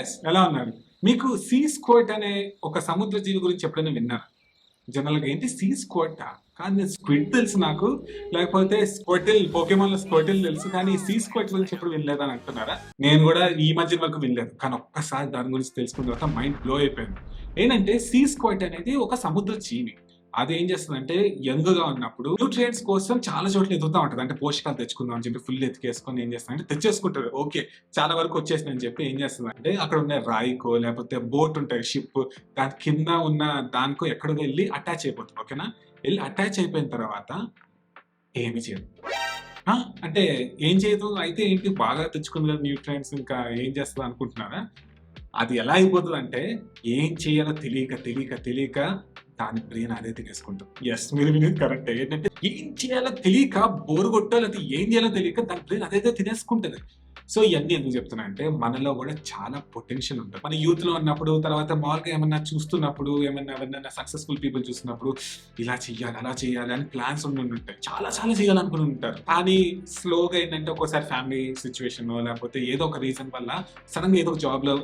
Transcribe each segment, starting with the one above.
Guys, ఎలా ఉన్నారు? మీకు సీ స్క్వాట్ అనే ఒక సముద్ర జీవి గురించి ఎప్పుడైనా విన్నారా? జనరల్ గా ఏంటి సీ స్క్వాట్? కానీ నేను స్క్విడ్ తెలుసు నాకు, లేకపోతే స్క్వాటిల్, పోకేమాన్ లో స్క్వాటిల్ తెలుసు, కానీ సీ స్క్వాట్ గురించి ఎప్పుడు వినలేదని అంటున్నారా? నేను కూడా ఈ మధ్య వరకు వినలేదు, కానీ ఒక్కసారి దాని గురించి తెలుసుకున్న తర్వాత మైండ్ బ్లో అయిపోయింది. ఏంటంటే సీ స్క్వాట్ అనేది ఒక సముద్ర జీవి. అది ఏం చేస్తుందంటే యంగ్ గా ఉన్నప్పుడు న్యూట్రియంట్స్ కోసం చాలా చోట్ల ఎదుగుతా ఉంటది. అంటే పోషకాలు తెచ్చుకుందాం అని చెప్పి ఫుల్ ఎత్తికేసుకొని ఏం చేస్తుందంటే తెచ్చేసుకుంటది. ఓకే, చాలా వరకు వచ్చేసింది అని చెప్పి ఏం చేస్తుందంటే అక్కడ ఉన్న రాయికో లేకపోతే బోట్ ఉంటాయి, షిప్, దాని కింద ఉన్న దానికో ఎక్కడికో వెళ్ళి అటాచ్ అయిపోతుంది. ఓకేనా? వెళ్ళి అటాచ్ అయిపోయిన తర్వాత ఏమి చేయదు. ఆ, అంటే ఏం చేయదు. అయితే ఏంటి, బాగా తెచ్చుకుంది కదా న్యూట్రియంట్స్, ఇంకా ఏం చేస్తుంది అనుకుంటున్నారా? అది ఎలా అయిపోతుంది అంటే ఏం చేయాలో తెలియక తెలియక తెలియక దాని బ్రెయిన్ అదే తినేసుకుంటాం. ఎస్, మీరు వినేది కరెక్ట్. ఏంటంటే ఏం చేయాలో తెలియక, బోరు కొట్టాలో అది ఏం చేయాలో తెలియక దాని బ్రెయిన్ అదే తినేసుకుంటది. సో ఇవన్నీ ఎందుకు చెప్తున్నా అంటే మనలో కూడా చాలా పొటెన్షియల్ ఉంటుంది. మన యూత్ లో ఉన్నప్పుడు, తర్వాత మామూలుగా ఏమన్నా చూస్తున్నప్పుడు, ఏమన్నా సక్సెస్ఫుల్ పీపుల్ చూస్తున్నప్పుడు ఇలా చెయ్యాలి అలా చేయాలి అని ప్లాన్స్ ఉండి ఉంటాయి. చాలా చాలా చేయాలనుకుని ఉంటారు. కానీ స్లోగా ఏంటంటే ఒక్కోసారి ఫ్యామిలీ సిచ్యువేషన్ లేకపోతే ఏదో ఒక రీజన్ వల్ల సడన్ గా ఏదో జాబ్ లో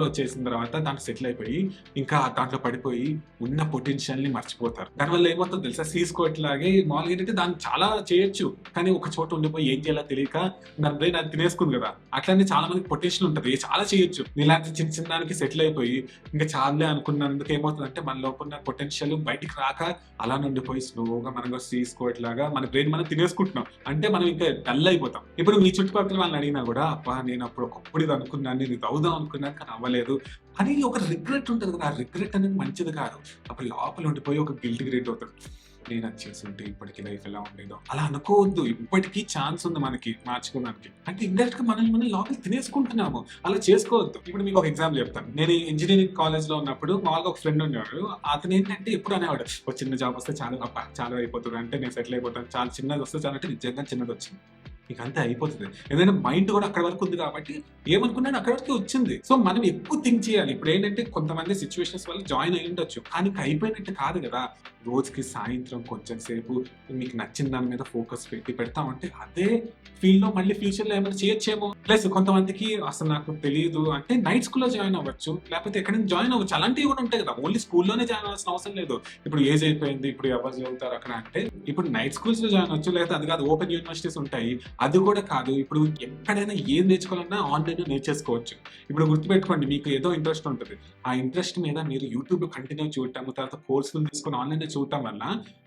వచ్చేసిన తర్వాత దాంట్లో సెటిల్ అయిపోయి ఇంకా దాంట్లో పడిపోయి ఉన్న పొటెన్షియల్ ని మర్చిపోతారు. దానివల్ల ఏమవుతుందో తెలుసా? సీస్కోట్ లాగే మామూలుగా ఏంటంటే దాన్ని చాలా చేయొచ్చు, కానీ ఒక చోట ఉండిపోయి ఏం చేయాలో తెలియక దాని బ్రెయిన్ అది తినేసుకుంది కదా. అట్లనే చాలా మందికి పొటెన్షియల్ ఉంటుంది, చాలా చేయొచ్చు. ఇలాంటి చిన్న చిన్న దానికి సెటిల్ అయిపోయి ఇంకా చాలే అనుకున్నందుకు ఏమవుతుందంటే మన లోపల పొటెన్షియల్ బయటికి రాక అలా నుండిపోయి స్లోగా మనం సీస్కోట్ లాగా మన బ్రెయిన్ మనం తినేసుకుంటున్నాం. అంటే మనం ఇంకా డల్ అయిపోతాం. ఇప్పుడు మీ చుట్టుపక్కల వాళ్ళని అడిగినా కూడా, అబ్బా నేను అప్పుడు ఒకప్పుడు ఇది అనుకున్నాను, నేను ఇది అవుదాం అనుకున్నాను కానీ అవ్వలేదు అని ఒక రిగ్రెట్ ఉంటుంది కదా. ఆ రిగ్రెట్ అనేది మంచిది కాదు. అప్పుడు లోపల ఉండిపోయి ఒక గిల్ట్ క్రియేట్ అవుతుంది. నేను అది చేస్తుంటే ఇప్పటికి లైఫ్ ఎలా ఉండేదో అలా అనుకోవద్దు. ఇప్పటికీ ఛాన్స్ ఉంది మనకి మార్చుకోవడానికి. అంటే ఇండైరెక్ట్ గా మనం లోపల తినేసుకుంటున్నాము. అలా చేసుకోవద్దు. ఇప్పుడు మీకు ఒక ఎగ్జాంపుల్ చెప్తాను. నేను ఇంజనీరింగ్ కాలేజ్ లో ఉన్నప్పుడు మామూలుగా ఒక ఫ్రెండ్ ఉండేవాడు. అతను ఏంటంటే ఎప్పుడు అనేవాడు, ఒక చిన్న జాబ్ వస్తే చాలా అయిపోతుంది, అంటే నేను సెటిల్ అయిపోతాను, చాలా చిన్నది వస్తే చాలా, అంటే నిజంగా చిన్నది వచ్చింది, ఇక అంతే అయిపోతుంది. ఏదైనా మైండ్ కూడా అక్కడ వరకు ఉంది కాబట్టి ఏమనుకున్నాడు అక్కడ వరకు వచ్చింది. సో మనం ఎక్కువ థింక్ చేయాలి. ఇప్పుడు ఏంటంటే కొంతమంది సిచ్యువేషన్స్ వల్ల జాయిన్ అయి ఉండొచ్చు, కానీ అయిపోయినట్టు కాదు కదా. రోజుకి సాయంత్రం కొంచెం సేపు మీకు నచ్చిన దాని మీద ఫోకస్ పెడతా ఉంటే అదే ఫీల్డ్ లో మళ్ళీ ఫ్యూచర్ లో ఏమైనా చేయొచ్చేమో. ప్లస్ కొంతమందికి అసలు నాకు తెలియదు అంటే నైట్ స్కూల్లో జాయిన్ అవ్వచ్చు, లేకపోతే ఎక్కడైనా జాయిన్ అవ్వచ్చు. అలాంటివి కూడా ఉంటాయి కదా. ఓన్లీ స్కూల్లోనే జాయిన్ అవ్వాల్సిన అవసరం లేదు. ఇప్పుడు ఏజ్ అయిపోయింది, ఇప్పుడు ఎవరు చదువుతారు అక్కడ అంటే ఇప్పుడు నైట్ స్కూల్స్ లో జాయిన్ అవ్వచ్చు, లేకపోతే అది కాదు ఓపెన్ యూనివర్సిటీస్ ఉంటాయి. అది కూడా కాదు, ఇప్పుడు ఎక్కడైనా ఏం నేర్చుకోవాలన్నా ఆన్లైన్ నేర్చేసుకోవచ్చు. ఇప్పుడు గుర్తుపెట్టుకోండి, మీకు ఏదో ఇంట్రెస్ట్ ఉంటుంది, ఆ ఇంట్రెస్ట్ మీద మీరు యూట్యూబ్ కంటిన్యూ చూడటం, తర్వాత కోర్సులు తీసుకొని ఆన్లైన్ చూడటం వల్ల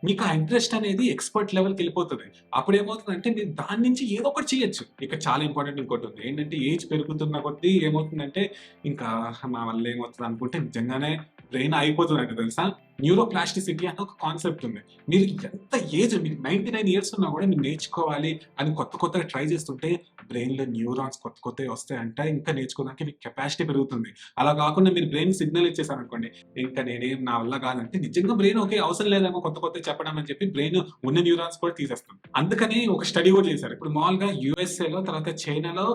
మీకు ఆ ఇంట్రెస్ట్ అనేది ఎక్స్పర్ట్ లెవెల్కి వెళ్ళిపోతుంది. అప్పుడు ఏమవుతుందంటే మీరు దాని నుంచి ఏదో ఒకటి చేయొచ్చు. ఇక్కడ చాలా ఇంపార్టెంట్ ఇంకోటి ఉంది. ఏంటంటే ఏజ్ పెరుగుతున్న కొద్దీ ఏమవుతుందంటే ఇంకా మా వల్ల ఏమవుతుంది అనుకుంటే నిజంగానే బ్రెయిన్ అయిపోతుందంటే తెలుసా. న్యూరోప్లాస్టిసిటీ అనే ఒక కాన్సెప్ట్ ఉంది. మీరు ఎంత ఏజ్, మీకు 99 years ఉన్నా కూడా మీరు నేర్చుకోవాలి అని కొత్తగా ట్రై చేస్తుంటే బ్రెయిన్ లో న్యూరాన్స్ కొత్తవి వస్తాయంట. ఇంకా నేర్చుకోవడానికి మీకు కెపాసిటీ పెరుగుతుంది. అలా కాకుండా మీరు బ్రెయిన్ సిగ్నల్ ఇచ్చేసారు అనుకోండి, ఇంకా నేనేం నా వల్ల కాదంటే నిజంగా బ్రెయిన్ ఓకే అవసరం లేదేమో కొత్త చెప్పడం అని చెప్పి బ్రెయిన్ ఉన్న న్యూరాన్స్ కూడా తీసేస్తుంది. అందుకని ఒక స్టడీ కూడా చేశారు. ఇప్పుడు మామూలుగా యూఎస్ఏలో తర్వాత చైనాలో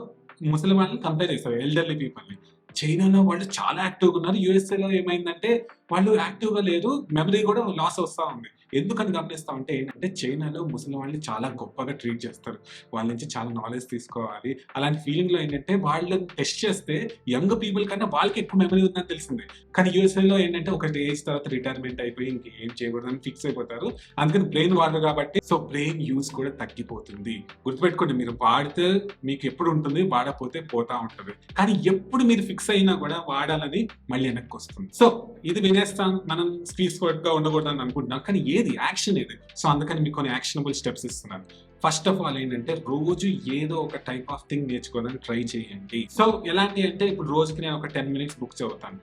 ముసలి వాళ్ళని కంపేర్ చేస్తారు, ఎల్డర్లీ పీపుల్ని. చైనాలో వాళ్ళు చాలా యాక్టివ్గా ఉన్నారు, యూఎస్ఏలో ఏమైందంటే వాళ్ళు యాక్టివ్గా లేరు, మెమరీ కూడా లాస్ వస్తూ ఉంది. ఎందుకని గమనిస్తా ఉంటే ఏంటంటే చైనాలో ముసలి వాళ్ళని చాలా గొప్పగా ట్రీట్ చేస్తారు, వాళ్ళ నుంచి చాలా నాలెడ్జ్ తీసుకోవాలి అలాంటి ఫీలింగ్ లో ఏంటంటే వాళ్ళని టెస్ట్ చేస్తే యంగ్ పీపుల్ కన్నా వాళ్ళకి ఎక్కువ మెమరీ ఉందని తెలిసింది. కానీ యూఎస్ఏలో ఏంటంటే ఒక ఏజ్ తర్వాత రిటైర్మెంట్ అయిపోయి ఇంకేం చేయకూడదని ఫిక్స్ అయిపోతారు. అందుకని బ్రెయిన్ వాడరు కాబట్టి సో బ్రెయిన్ యూజ్ కూడా తగ్గిపోతుంది. గుర్తుపెట్టుకోండి, మీరు వాడితే మీకు ఎప్పుడు ఉంటుంది, వాడకపోతే పోతా ఉంటుంది. కానీ ఎప్పుడు మీరు ఫిక్స్ అయినా కూడా వాడాలని మళ్ళీ వెనక్కి వస్తుంది. సో ఇది వినేస్తాం, మనం స్పీడ్ గా ఉండకూడదని అనుకుంటున్నాం, కానీ ఏది యాక్షన్ ఇది. సో అందుకని మీకు కొన్ని యాక్షనబుల్ స్టెప్స్ ఇస్తున్నాను. ఫస్ట్ ఆఫ్ ఆల్ ఏంటంటే రోజు ఏదో ఒక టైప్ ఆఫ్ థింగ్ నేర్చుకోవడానికి ట్రై చేయండి. సో ఎలాంటి అంటే ఇప్పుడు రోజుకి నేను ఒక 10 minutes బుక్ చదువుతాను,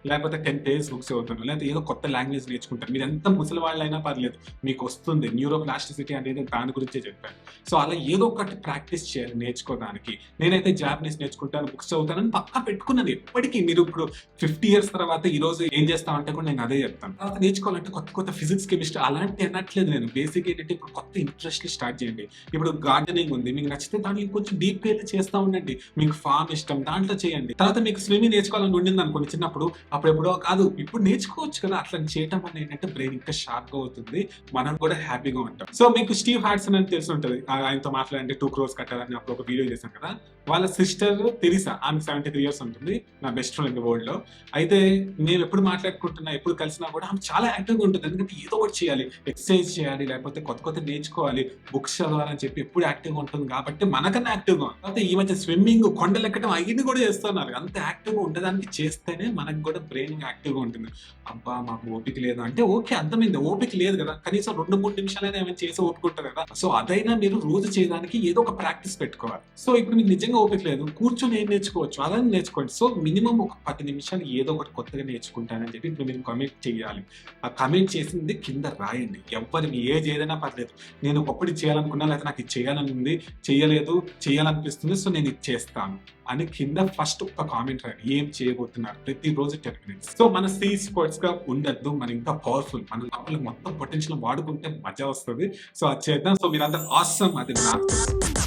లేకపోతే 10 pages బుక్స్ చదువుతాను, లేకపోతే ఏదో కొత్త లాంగ్వేజ్ నేర్చుకుంటాను. మీరు ఎంత ముసలి వాళ్ళైనా పర్లేదు, మీకు వస్తుంది. న్యూరోప్లాస్టిసిటీ అనేది దాని గురించే చెప్పాను. సో అలా ఏదో ఒకటి ప్రాక్టీస్ చేయాలి నేర్చుకోవడానికి. నేనైతే జాపనీస్ నేర్చుకుంటాను, బుక్స్ చదువుతానని పక్కా పెట్టుకున్నది. ఎప్పటికీ మీరు ఇప్పుడు 50 years తర్వాత ఈ రోజు ఏం చేస్తామంటే కూడా నేను అదే చెప్తాను. తర్వాత నేర్చుకోవాలంటే కొత్త ఫిజిక్స్, కెమిస్ట్రీ అలాంటి అనట్లేదు నేను. బేసిక్ ఏంటంటే ఇప్పుడు కొత్త ఇంట్రెస్ట్ స్టార్ట్ చేయండి. ఇప్పుడు గార్డెనింగ్ ఉంది, మీకు నచ్చితే దాన్ని కొంచెం డీప్ గా చేస్తూ ఉండండి. మీకు ఫార్మ్ ఇష్టం, దాంట్లో చేయండి. తర్వాత మీకు స్విమ్మింగ్ నేర్చుకోవాలని ఉండింది అనుకోండి చిన్నప్పుడు, అప్పుడెప్పుడో కాదు ఇప్పుడు నేర్చుకోవచ్చు కదా. అట్లా చేయటం వల్ల ఏంటంటే బ్రెయిన్ ఇంకా షార్ప్ గా అవుతుంది, మనం కూడా హ్యాపీగా ఉంటాం. సో మీకు స్టీవ్ హాడ్సన్ అని తెలిసి ఉంటుంది, ఆయనతో మాట్లాడంటే 2 crores కట్టాలని అప్పుడు ఒక వీడియో చేశాను కదా. వాళ్ళ సిస్టర్ తెరిసా, ఆమె 73 ఇయర్స్ ఉంటుంది, నా బెస్ట్ ఫ్రెండ్ వరల్డ్ లో. అయితే మేము ఎప్పుడు మాట్లాడుకుంటున్నా, ఎప్పుడు కలిసినా కూడా ఆమె చాలా యాక్టివ్గా ఉంటుంది. ఎందుకంటే ఏదో ఒకటి చేయాలి, ఎక్సర్సైజ్ చేయాలి, లేకపోతే కొత్త కొత్త నేర్చుకోవాలి, బుక్స్ చదవాలని చెప్పి ఎప్పుడు యాక్టివ్గా ఉంటుంది. కాబట్టి మనకన్నా యాక్టివ్గా ఉంది. అయితే ఈ మధ్య స్విమ్మింగ్, కొండలు ఎక్కడం అవన్నీ కూడా చేస్తున్నారు. అంత యాక్టివ్గా ఉండడానికి చేస్తేనే మనకు కూడా బ్రెయిన్ యాక్టివ్గా ఉంటుంది. అబ్బా మాకు ఓపిక లేదు అంటే ఓకే, అర్థమైంది, ఓపిక లేదు కదా, కనీసం 2-3 నిమిషాలైనా ఏమైనా చేసి ఓపుకుంటారు కదా. సో అదైనా మీరు రోజు చేయడానికి ఏదో ఒక ప్రాక్టీస్ పెట్టుకోవాలి. సో ఇప్పుడు మీకు నిజంగా ఓపిక లేదు, కూర్చొని ఏం నేర్చుకోవచ్చు, అలా నేర్చుకోండి. సో మినిమం ఒక 10 నిమిషాలు ఏదో ఒకటి కొత్తగా నేర్చుకుంటానని చెప్పి ఇప్పుడు మీరు కమిట్ చేయాలి. ఆ కమిట్ చేసింది కింద రాయండి. ఎవరి మీ ఏజ్ ఏదైనా పర్లేదు, నేను ఒకప్పుడు చేయాలనుకున్నా, లేకపోతే నాకు ఇది చేయాలని ఉంది, చేయలేదు, చేయాలనిపిస్తుంది, సో నేను ఇది చేస్తాను అని కింద ఫస్ట్ ఒక కామెంట్ రాయండి. ఏం చేయబోతున్నారు ప్రతిరోజు 10 మినిట్స్. సో మన సి స్క్వాట్స్ గా ఉండద్దు, మన ఇంకా పవర్ఫుల్, మన లోపల మొత్తం పొటెన్షియల్ వాడుకుంటే మజా వస్తుంది. సో అది చేద్దాం. సో మీరందరూ ఆసమ్, అది నాకు తెలుసు.